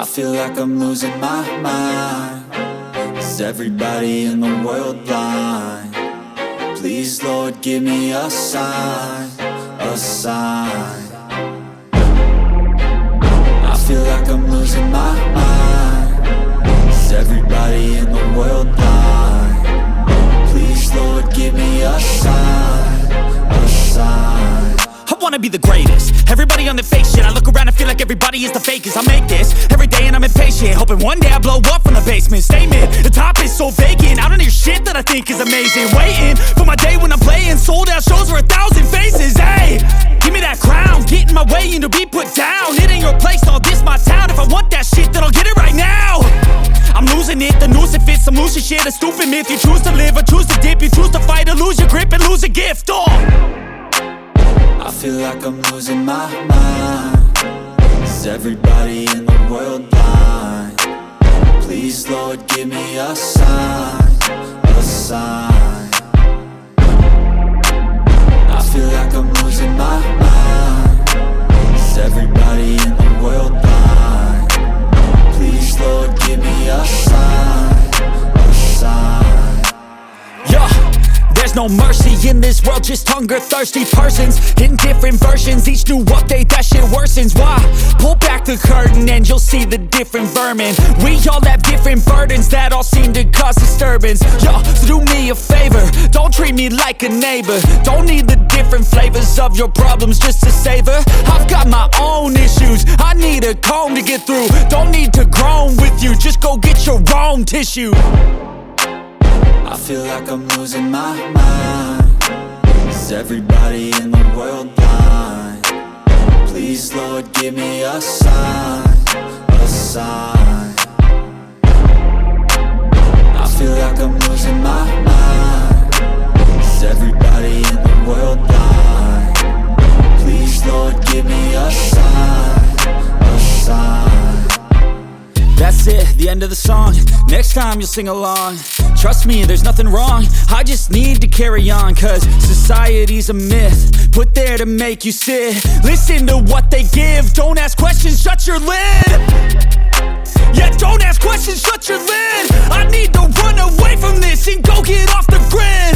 I feel like I'm losing my mind. Is everybody in the world blind? Please, Lord, give me a sign, a sign. I feel like I'm losing my mind. Is everybody in the world blind? Please, Lord, give me a sign, a sign. I wanna be the greatest. Everybody on the fake shit. I look around and feel like everybody is the fakest. I make this every day and I'm impatient, hoping one day I blow up from the basement. Statement, the top is so vacant. I don't hear shit that I think is amazing. Waiting for my day when I'm playing sold out shows for 1,000 faces. Hey, give me that crown, get in my way and to be put down. It ain't your place, all this my town. If I want that shit, then I'll get it right now. I'm losing it, the noose it fits. I'm losing shit, a stupid myth. You choose to live or choose to dip. You choose to fight or lose your grip and lose a gift. I feel like I'm losing my mind. Is everybody in the world blind? Please, Lord, give me a sign, a sign. I feel like I'm losing my mind. Is everybody in the world blind? Please, Lord, give me a sign, a sign. Yeah. There's no mercy in this world, just hunger-thirsty persons in different versions. Each new update, that shit worsens. Why? Pull back the curtain and you'll see the different vermin. We all have different burdens that all seem to cause disturbance. Yo, so do me a favor, don't treat me like a neighbor. Don't need the different flavors of your problems just to savor. I've got my own issues, I need a comb to get through. Don't need to groan with you, just go get your own tissue. I feel like I'm losing my mind. Is everybody in the world blind? Please, Lord, give me a sign, a sign. I feel like I'm losing my mind. Is everybody in the world blind? Please, Lord, give me a sign, a sign. That's it, the end of the song. Next time you'll sing along. Trust me, there's nothing wrong. I just need to carry on, cause society's a myth put there to make you sit. Listen to what they give. Don't ask questions, shut your lid. Yeah, don't ask questions, shut your lid. I need to run away from this and go get off the grid.